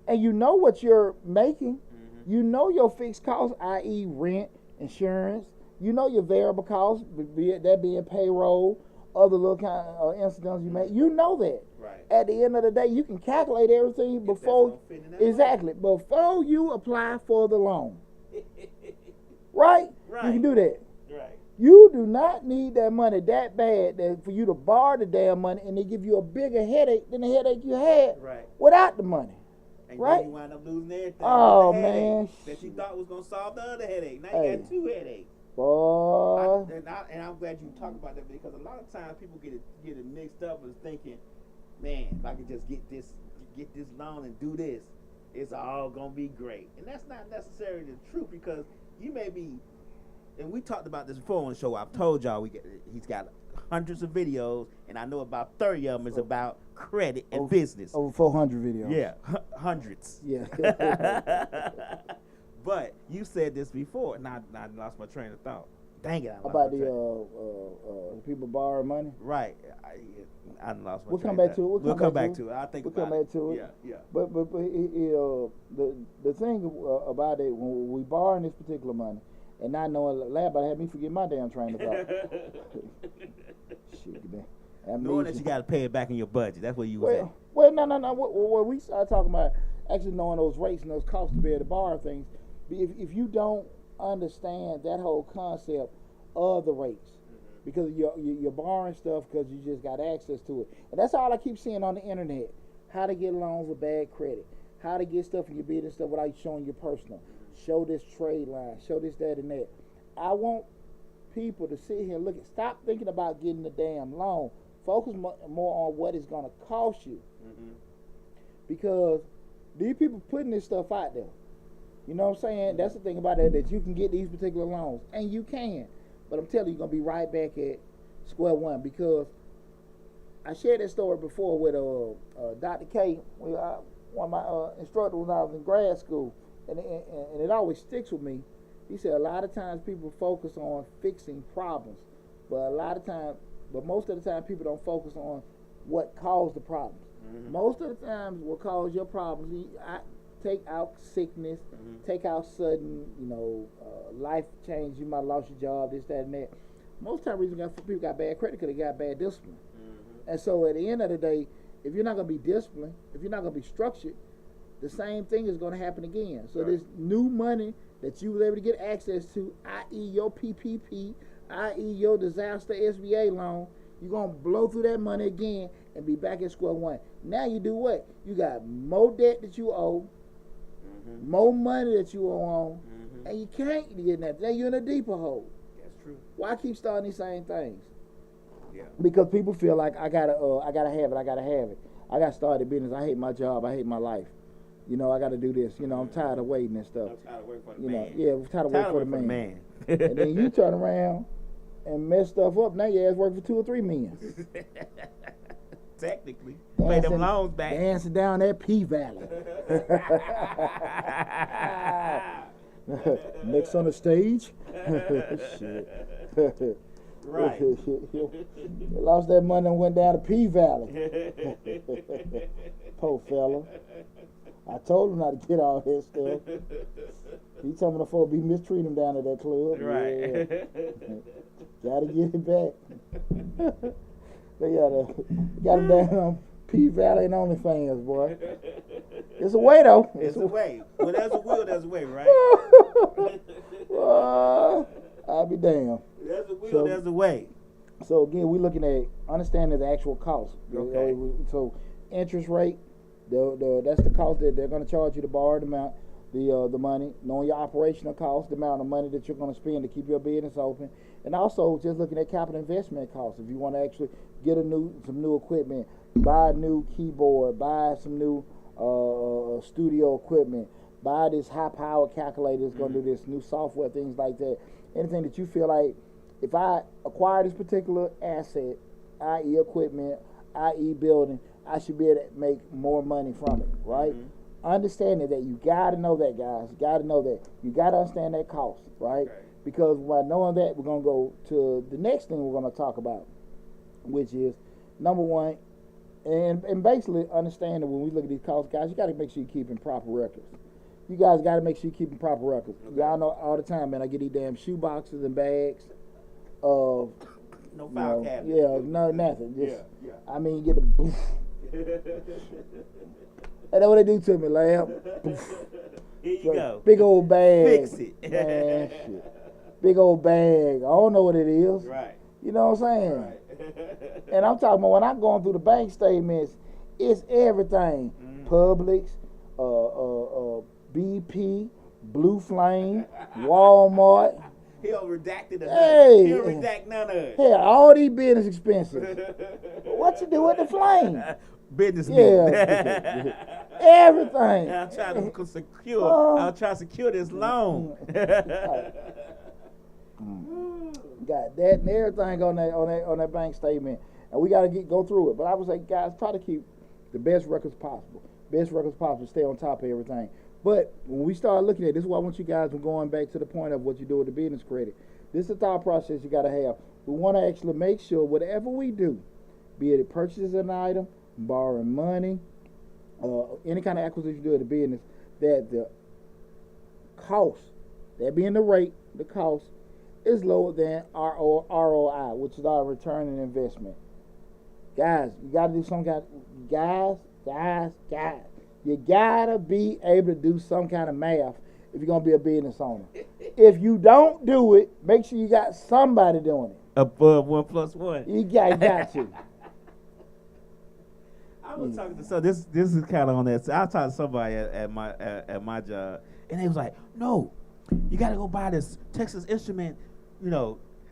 And you know what you're making. You know your fixed costs, i.e. rent, insurance. You know your variable costs, that being payroll, other little kind of incidents you make. You know that. Right. At the end of the day, you can calculate everything before you apply for the loan. Right? You can do that. Right. You do not need that money that bad for you to borrow the damn money and they give you a bigger headache than the headache you had without the money. And right? then you wind up losing everything. Oh, man. That you thought was going to solve the other headache. Now you got two headaches. Boy. And I'm glad you talk about that, because a lot of times people get it mixed up with thinking man, if I could just get this loan and do this, it's all gonna be great. And that's not necessarily the truth, because you may be, and we talked about this before on the show. I've told y'all he's got hundreds of videos, and I know about 30 of them is about credit and business. Over 400 videos. Yeah, hundreds. Yeah. But you said this before, and I lost my train of thought. Dang it! About the people borrowing money. Right. I lost my. We'll come back to it. We'll come back to it. I think we'll come back to it. Yeah. But the thing about it, when we borrowing this particular money, and not knowing, lab, I had me forget my damn train of thought. Shit, man. Knowing that you got to pay it back in your budget. That's what you was at. Well, no. What we started talking about, actually knowing those rates and those costs to be able to borrow things. If you don't understand that whole concept of the rates, because you're borrowing stuff because you just got access to it, and that's all I keep seeing on the internet: how to get loans with bad credit, how to get stuff in your business stuff without showing your personal. Show this trade line, show this, that, and that. I want people to sit here and look at. Stop thinking about getting the damn loan. Focus more on what it's going to cost you, because these people putting this stuff out there. You know what I'm saying? That's the thing about it, that you can get these particular loans, and you can. But I'm telling you, you're going to be right back at square one, because I shared that story before with Dr. K, one of my instructors when I was in grad school, and it always sticks with me. He said a lot of times people focus on fixing problems, but most of the time people don't focus on what caused the problems. Most of the times what caused your problems, take out sickness, take out sudden, life change. You might have lost your job, this, that, and that. Most time reason people got bad credit because they got bad discipline. And so at the end of the day, if you're not going to be disciplined, if you're not going to be structured, the same thing is going to happen again. So this new money that you were able to get access to, i.e. your PPP, i.e. your disaster SBA loan, you're going to blow through that money again and be back at square one. Now you do what? You got more debt that you owe, more money that you owe on, and you can't get that. Now you're in a deeper hole. That's true. Why keep starting these same things? Yeah. Because people feel like I gotta have it. I gotta start a business. I hate my job. I hate my life. I gotta do this. I'm tired of waiting and stuff. I'm tired of waiting for the man. Yeah, I'm tired of waiting for the man. And then you turn around and mess stuff up. Now your ass work for 2 or 3 million. Technically, pay them loans back. Dancing down that P Valley. Next on the stage. Shit. Right. Lost that money and went down to P Valley. Poor fella. I told him not to get all that stuff. He told me the folk be mistreating him down at that club. Right. Yeah. Gotta get it back. They got him down on P Valley and OnlyFans, boy. It's a way though. It's a way. When there's a will, there's a way, right? I'll be damned. There's a will, there's a way. So again, we're looking at understanding the actual cost. Okay. So interest rate, that's the cost that they're going to charge you to borrow the amount, the money. Knowing your operational cost, the amount of money that you're going to spend to keep your business open, and also just looking at capital investment costs. If you want to actually get some new equipment, buy a new keyboard, buy some new studio equipment, buy this high power calculator that's going to do this, new software, things like that. Anything that you feel like, if I acquire this particular asset, i.e. equipment, i.e. building, I should be able to make more money from it, right? Understanding that, you got to know that, guys. You got to know that. You got to understand that cost, right? Okay. Because by knowing that, we're going to go to the next thing we're going to talk about, which is, number one, and basically understanding when we look at these costs, guys, you got to make sure you're keeping proper records. You guys got to make sure you're keeping proper records. Okay. Y'all know all the time, man, I get these damn shoe boxes and bags of... No file cabinet. Yeah, no, nothing. Just, yeah. I mean, you get the boof. And that's what they do to me, lamb. Here you go. Big old bag. Fix it. Man, shit. Big old bag. I don't know what it is. Right. You know what I'm saying? Right. And I'm talking about when I'm going through the bank statements, it's everything. Publix, BP, Blue Flame, Walmart. He'll redact it. Hey, he'll redact none of it. Hell, all these business expenses. What you do with the flame? business meeting. Everything. I'm trying to secure. I'm trying to secure this loan. Got that and everything on that bank statement, and we got to go through it. But I would say, guys, try to keep the best records possible. Stay on top of everything. But when we start looking at this, is why I want you guys, we're going back to the point of what you do with the business credit. This is the thought process you got to have. We want to actually make sure whatever we do, be it purchases an item, borrowing money, any kind of acquisition you do at the business, that the cost, that being the rate, the cost, is lower than our ROI, which is our return on investment. Guys, you got to do some kind. Guys, you gotta be able to do some kind of math if you're gonna be a business owner. If you don't do it, make sure you got somebody doing it. Above 1 + 1. You got you. I was talking to this is kind of on that. I talked to somebody at my job, and they was like, "No, you gotta go buy this Texas Instrument,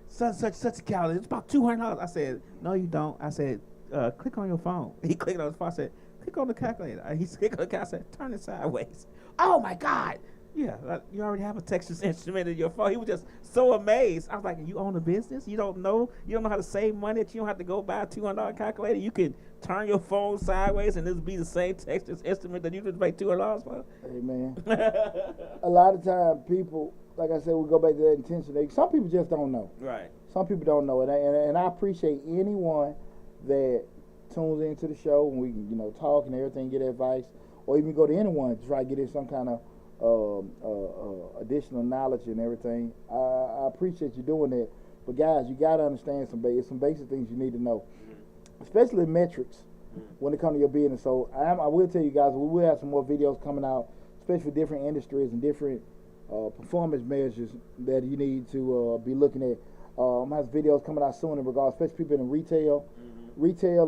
such a calendar. It's about $200." I said, "No, you don't." I said, "Click on your phone." He clicked on his phone. I said, "Click on the calculator." He clicked on the calculator. I said, "Turn it sideways." Oh my God! Yeah, you already have a Texas Instrument in your phone. He was just so amazed. I was like, "You own a business? You don't know how to save money? That you don't have to go buy a $200 calculator? You can turn your phone sideways and this be the same Texas Instrument that you just pay $200 for?" Hey man, a lot of times people, like I said, we go back to that intention. Some people just don't know. Right. Some people don't know it, and I appreciate anyone that tunes into the show when we can, talk and everything, get advice, or even go to anyone to try to get in some kind of additional knowledge and everything. I appreciate you doing that. But guys, you got to understand some basic things you need to know, especially metrics when it comes to your business. So I will tell you guys, we will have some more videos coming out, especially for different industries and different performance measures that you need to be looking at. I have videos coming out soon in regards, especially people in retail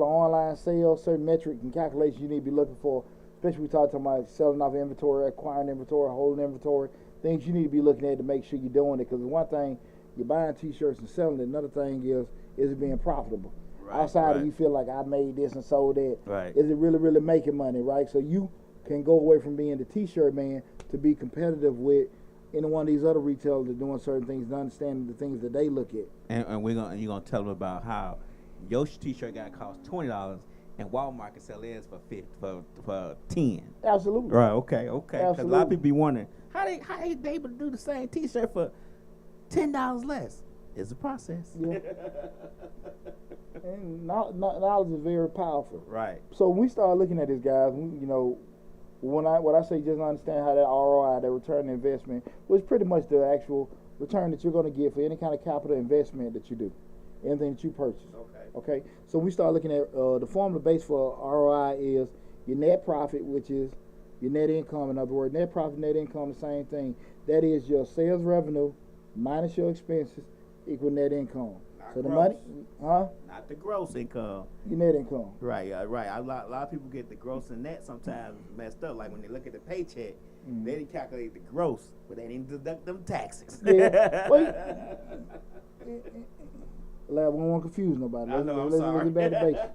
or online sales, certain metrics and calculations you need to be looking for, especially we talking about selling off inventory, acquiring inventory, holding inventory, things you need to be looking at to make sure you're doing it. Because one thing, you're buying t-shirts and selling it. Another thing is it being profitable? Outside of you feel like I made this and sold that. Right. Is it really making money, right? So you can go away from being the t-shirt man to be competitive with any one of these other retailers that are doing certain things and understanding the things that they look at. And you're gonna tell them about how your t-shirt got cost $20 and Walmart can sell theirs for $10. Absolutely. Right. Okay. Because a lot of people be wondering how they able to do the same t-shirt for $10 less. It's a process. Yeah. And knowledge is very powerful. Right. So when we start looking at this, guys, when I say just understand how that ROI, that return on investment, was pretty much the actual return that you're going to get for any kind of capital investment that you do, anything that you purchase. Okay. So we start looking at the formula base for ROI is your net profit, which is your net income. In other words, net profit, net income, the same thing. That is your sales revenue minus your expenses equal net income. So the money, Not the gross income. Your net income. Right. Right. A lot of people get the gross and net sometimes messed up. Like when they look at the paycheck, they didn't calculate the gross, but they didn't deduct them taxes. Yeah. We don't want to confuse nobody. I'm sorry. Let's get back to basics.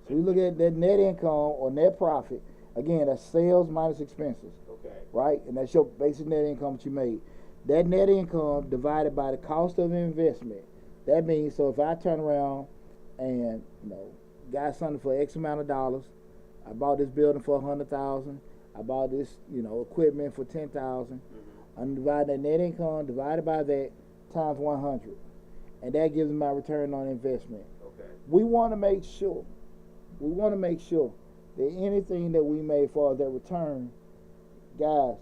So you look at that net income or net profit. Again, that's sales minus expenses. Okay. Right? And that's your basic net income that you made. That net income divided by the cost of investment. That means, so if I turn around and, got something for X amount of dollars, I bought this building for $100,000, I bought this, equipment for $10,000, I'm dividing that net income divided by that times 100. And that gives me my return on investment. Okay. We want to make sure that anything that we made for that return, guys,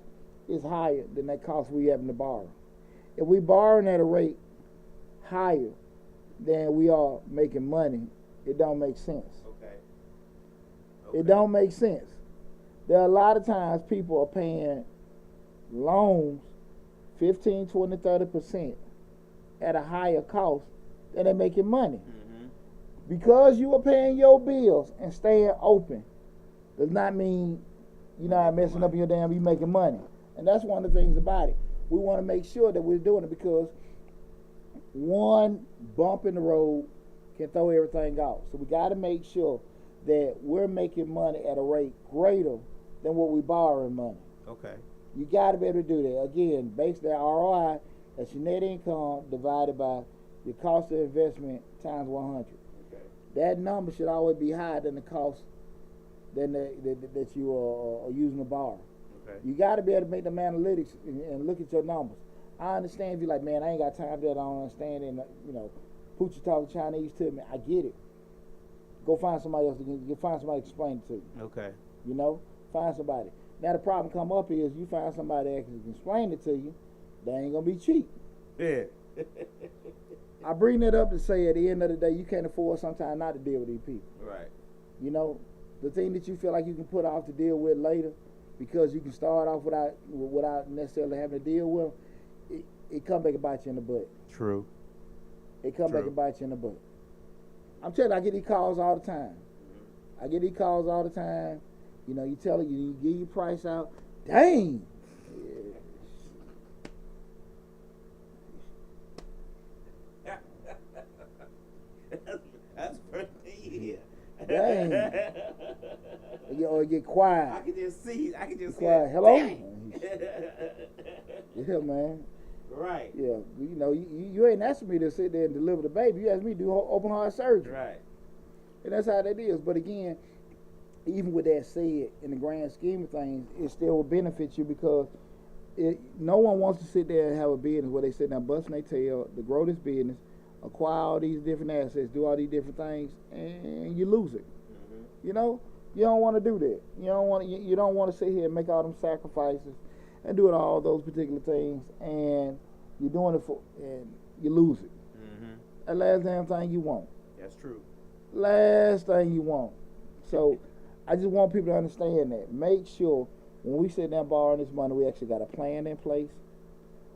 is higher than that cost we having to borrow. If we borrowing at a rate higher than we are making money, it don't make sense. Okay. It don't make sense. There are a lot of times people are paying loans 15, 20, 30% at a higher cost than they're making money. Because you are paying your bills and staying open does not mean you're not messing up your you making money. And that's one of the things about it. We want to make sure that we're doing it because one bump in the road can throw everything off. So we got to make sure that we're making money at a rate greater than what we borrowing money. Okay. You got to be able to do that. Again, based on ROI, that's your net income divided by your cost of investment times 100. Okay. That number should always be higher than the cost that you are using to borrow. Okay. You got to be able to make them analytics and look at your numbers. I understand if you're like, man, I ain't got time for that. I don't understand. And Poochie talking Chinese to me. I get it. Go find somebody else. You find somebody to explain it to you. Okay. Find somebody. Now the problem come up is you find somebody that can explain it to you. They ain't gonna be cheap. Yeah. I bring that up to say at the end of the day, you can't afford sometimes not to deal with these people. Right. The thing that you feel like you can put off to deal with later, because you can start off without necessarily having to deal with them, it come back and bite you in the butt. True. It come back and bite you in the butt. I'm telling you, I get these calls all the time. I get these calls all the time. You tell her, you give your price out. Dang. That's pretty. Yeah. Dang. Or get quiet. I can just see. Quiet. Hello? Yeah, man. Right. Yeah. You ain't asking me to sit there and deliver the baby. You asked me to do open heart surgery. Right. And that's how that is. But again, even with that said, in the grand scheme of things, it still will benefit you because no one wants to sit there and have a business where they sit there busting their tail to grow this business, acquire all these different assets, do all these different things, and you lose it. Mm-hmm. You don't want to do that. You don't want to sit here and make all them sacrifices and doing all those particular things, and you're doing it and you lose it. Mm-hmm. That last damn thing you want. That's true. Last thing you want. So I just want people to understand that. Make sure when we sit down borrowing this money, we actually got a plan in place,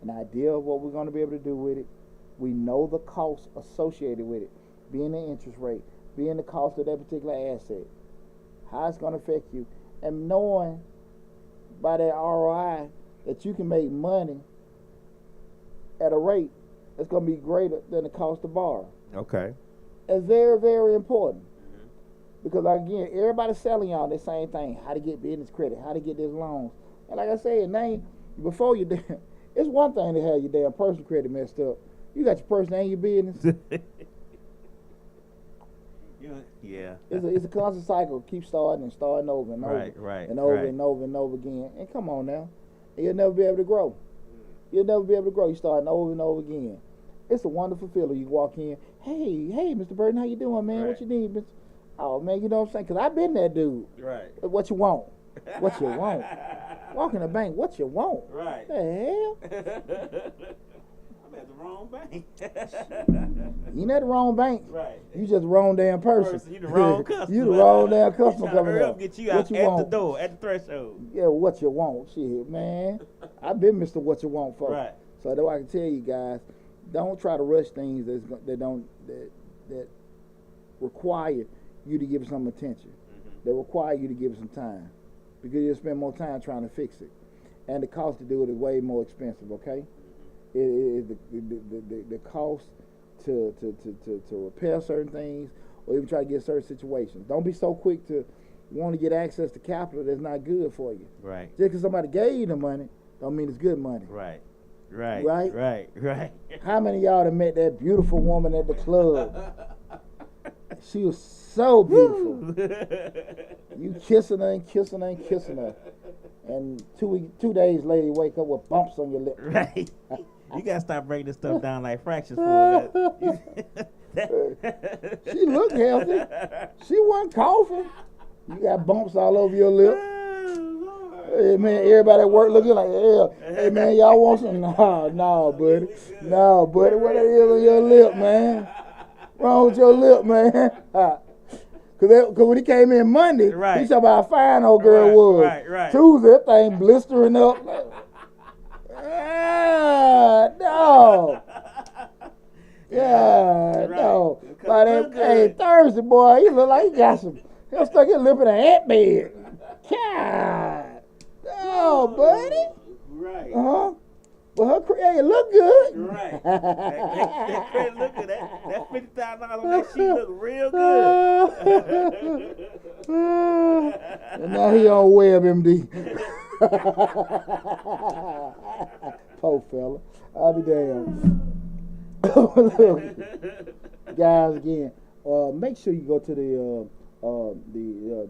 an idea of what we're going to be able to do with it. We know the costs associated with it, being the interest rate, being the cost of that particular asset, how it's going to affect you, and knowing by that ROI that you can make money at a rate that's going to be greater than the cost to borrow. Okay. It's very, very important. Mm-hmm. Because, again, everybody's selling y'all the same thing, how to get business credit, how to get this loans. And like I said, before you it's one thing to have your damn personal credit messed up. You got your personal and your business. Yeah. It's a constant cycle. Keep starting and starting over and over. Right. And over and over and over again. And come on now. And you'll never be able to grow. You'll never be able to grow. You starting over and over again. It's a wonderful feeling. You walk in, hey, Mr. Burden, how you doing, man? Right. What you need, Mr. Oh, man, you know what I'm saying? Because I've been that dude. Right. What you want? What you want? Walk in the bank, what you want? Right. The hell? I'm at the wrong bank. You ain't at the wrong bank. Right. You just the wrong damn person. You the wrong customer. You the wrong damn customer coming up. Get you out at the door, at the threshold. Yeah, what you want. Shit, man. I've been Mr. What You Want for. Right. So that's why I can tell you guys, don't try to rush things that require you to give it some attention. Mm-hmm. That require you to give it some time. Because you'll spend more time trying to fix it. And the cost to do it is way more expensive, okay? The cost to repair certain things or even try to get certain situations. Don't be so quick to want to get access to capital that's not good for you. Right. Just because somebody gave you the money don't mean it's good money. Right. How many of y'all have met that beautiful woman at the club? She was so beautiful. You kissing her and kissing her and kissing her. And 2 days later, you wake up with bumps on your lip. Right. You gotta stop breaking this stuff down like fractions for She looked healthy. She wasn't coughing. You got bumps all over your lip. Hey man, everybody at work looking like, hey man, y'all want some? No, buddy. No, buddy. What the hell on your lip, man? Wrong with your lip, man? Cause when he came in Monday, he saw how fine old girl was. Right. Tuesday, that thing blistering up. No. Yeah, no. By that, hey, Thursday, boy, he look like he got some. He stuck his lip in an ant bed. God. Oh, buddy. Right. But it look good. Right. That credit look good. That $50,000 on that sheet look real good. And now he on WebMD. Poor fella. I'll be damned. Guys, again, make sure you go to the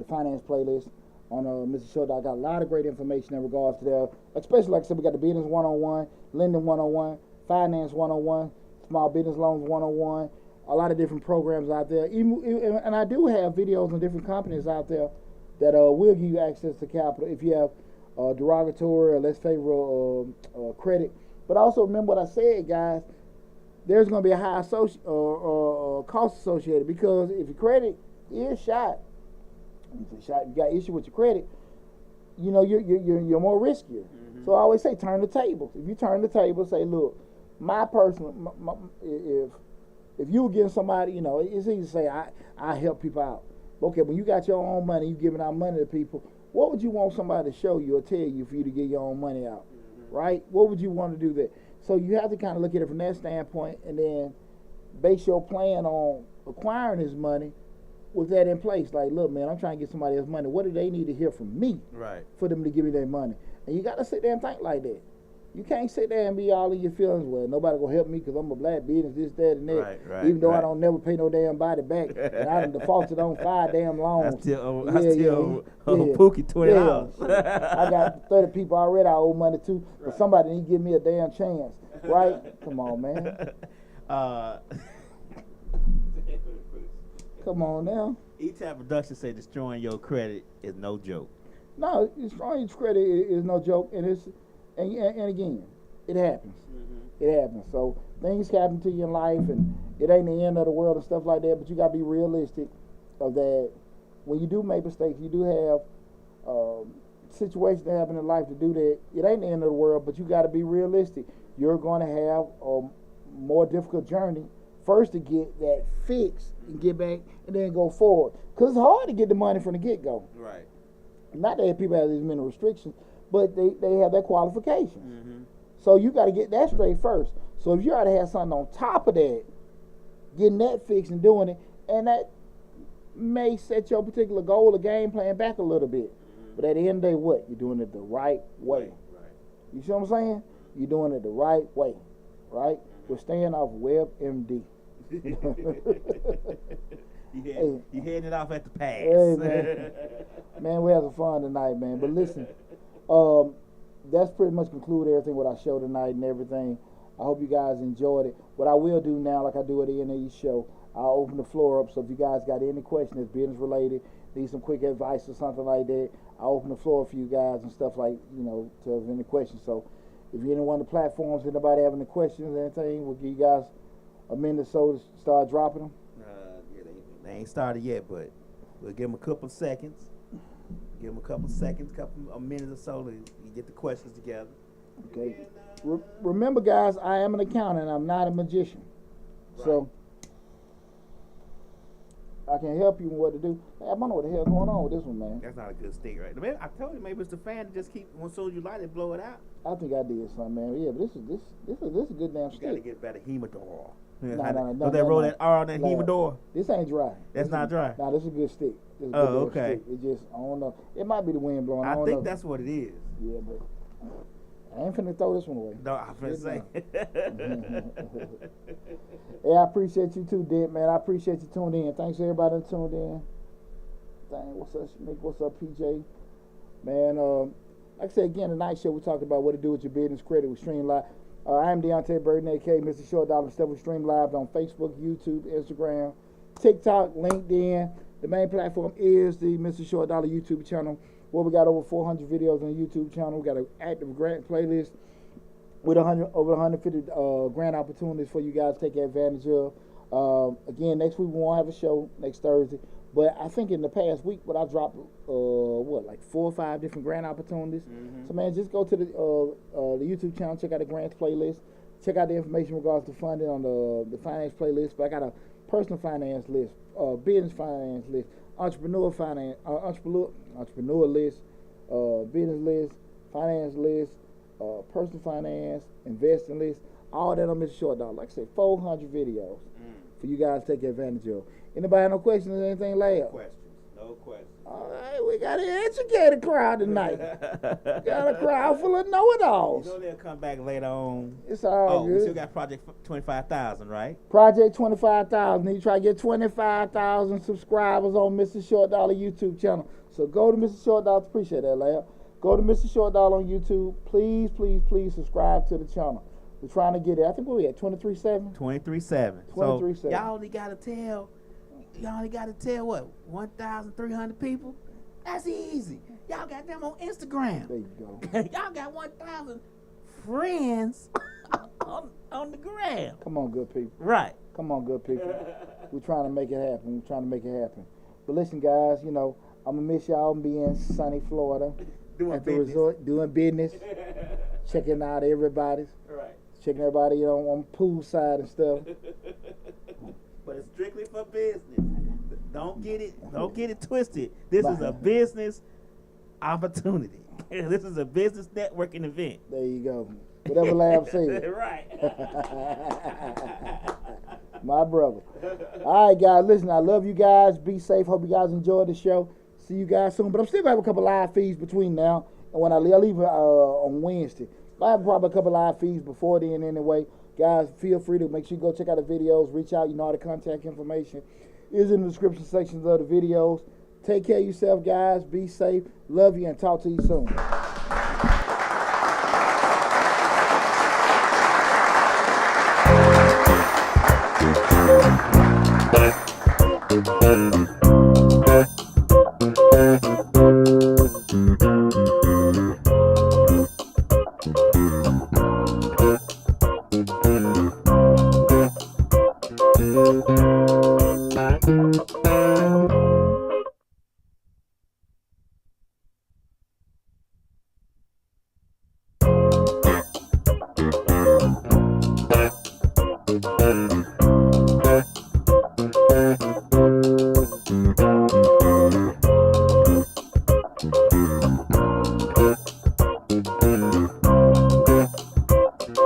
finance playlist on Mr. Show. I got a lot of great information in regards to that. Especially, like I said, we got the business 101, lending 101, finance 101, small business loans 101. A lot of different programs out there. And I do have videos on different companies out there that will give you access to capital if you have derogatory or less favorable credit. But also remember what I said, guys. There's going to be a high cost associated, because if your credit is shot, you got issue with your credit, you know, you're more riskier. Mm-hmm. So I always say turn the tables. If you turn the table, say, look, if you were giving somebody, you know, it's easy to say I help people out. Okay, when you got your own money, you giving out money to people, what would you want somebody to show you or tell you for you to get your own money out, right? What would you want to do there? So you have to kind of look at it from that standpoint, and then base your plan on acquiring this money with that in place. Like, look, man, I'm trying to get somebody else's money. What do they need to hear from me, right, for them to give me their money? And you got to sit there and think like that. You can't sit there and be all in your feelings. Well, nobody gonna help me because I'm a black business, this, that, and that. Right, even though I don't never pay no damn body back, and I done defaulted on 5 damn loans. I still Pookie $20. I got 30 people already I owe money to, but somebody need to give me a damn chance, right? Come on, man. Come on now. E-Type Production say destroying your credit is no joke. No, destroying your credit is no joke, and it's. And again, it happens. Mm-hmm. It happens. So things happen to you in life, and it ain't the end of the world and stuff like that. But you gotta be realistic of that. When you do make mistakes, you do have situations that happen in life to do that. It ain't the end of the world, but you gotta be realistic. You're gonna have a more difficult journey first to get that fixed and get back, and then go forward. Cause it's hard to get the money from the get go. Right. Not that people have these many restrictions, but they have their qualifications. Mm-hmm. So you got to get that straight first. So if you already have something on top of that, getting that fixed and doing it, and that may set your particular goal or game plan back a little bit. Mm-hmm. But at the end of the day, what? You're doing it the right way. Right. You see what I'm saying? You're doing it the right way, right? Mm-hmm. We're staying off WebMD. You heading it off at the pass. Hey, man. Man, we had some fun tonight, man. But listen, that's pretty much conclude everything with our show tonight and everything. I hope you guys enjoyed it. What I will do now, like I do at the end of each show, I'll open the floor up. So if you guys got any questions that's business related, need some quick advice or something like that, I'll open the floor for you guys and stuff like, you know, to have any questions. So if you're in one of the platforms, anybody have any questions or anything, we'll give you guys a minute or so to start dropping them. Yeah, they ain't started yet, but we'll give them a couple of seconds. Give them a couple of seconds, a minute or so to get the questions together. Okay. Remember, guys, I am an accountant. I'm not a magician. Right. So I can help you with what to do. Hey, I don't know what the hell going on with this one, man. That's not a good stick, right? Maybe, I told you, maybe it's the fan to just keep, when so you light it, blow it out. I think I did something, man. Yeah, but this is a good damn stick. You gotta get better humidor. No, don't they roll that R on that humidor? This ain't dry. That's not dry. Nah, this is a good stick. Oh, okay. Stick. It just, I don't know. It might be the wind blowing. I think that's what it is. Yeah, but I ain't finna throw this one away. No, I'm finna say. Hey, I appreciate you too, Dick, man. I appreciate you tuning in. Thanks everybody that tuned in. Dang, what's up, Nick? What's up, PJ? Man, like I said again, tonight's show we talked about what to do with your business credit with Stream Live. I am Deonte Burden, aka Mr. Short Dollar Stuff. We stream live on Facebook, YouTube, Instagram, TikTok, LinkedIn. The main platform is the Mr. Short Dollar YouTube channel, where we got over 400 videos on the YouTube channel. We got an active grant playlist with over 150 grant opportunities for you guys to take advantage of. Again, next week we won't have a show next Thursday, but I think in the past week, I dropped like 4 or 5 different grant opportunities. Mm-hmm. So man, just go to the YouTube channel, check out the grants playlist, check out the information in regards to funding on the finance playlist. But I got a personal finance list, business finance list, entrepreneur list, business list, finance list, personal finance, investing list, all that on Mr. Short Dollar. Like I said, 400 videos for you guys to take advantage of. Anybody have no questions or anything, Lab? No questions. All right, we got an educated crowd tonight. Got a crowd full of know-it-alls. You know they'll come back later on. It's all good. We still got Project 25,000, right? Project 25,000. You try to get 25,000 subscribers on Mr. Short Dollar YouTube channel. So go to Mr. Short Dollar. Appreciate that, Lab. Go to Mr. Short Dollar on YouTube. Please, please, please subscribe to the channel. We're trying to get it. I think what we at 23.7. 23.7. 23.7. So y'all only got to tell. What? 1,300 people? That's easy. Y'all got them on Instagram. There you go. Y'all got 1,000 friends on the gram. Come on, good people. Right. Come on, good people. We're trying to make it happen. But listen, guys, I'm going to miss y'all being in sunny Florida. Doing at the business. resort, doing business. Checking out everybody's. Right. Checking everybody on poolside and stuff. But it's strictly for business. Don't get it twisted. This is a business opportunity. This is a business networking event. There you go. Whatever Lab said. Right. My brother. All right, guys. Listen, I love you guys. Be safe. Hope you guys enjoyed the show. See you guys soon. But I'm still going to have a couple live feeds between now and when I leave on Wednesday. I have probably a couple live feeds before then anyway. Guys, feel free to make sure you go check out the videos. Reach out. You know, all the contact information is in the description sections of the videos. Take care of yourself, guys. Be safe. Love you and talk to you soon. Thank you.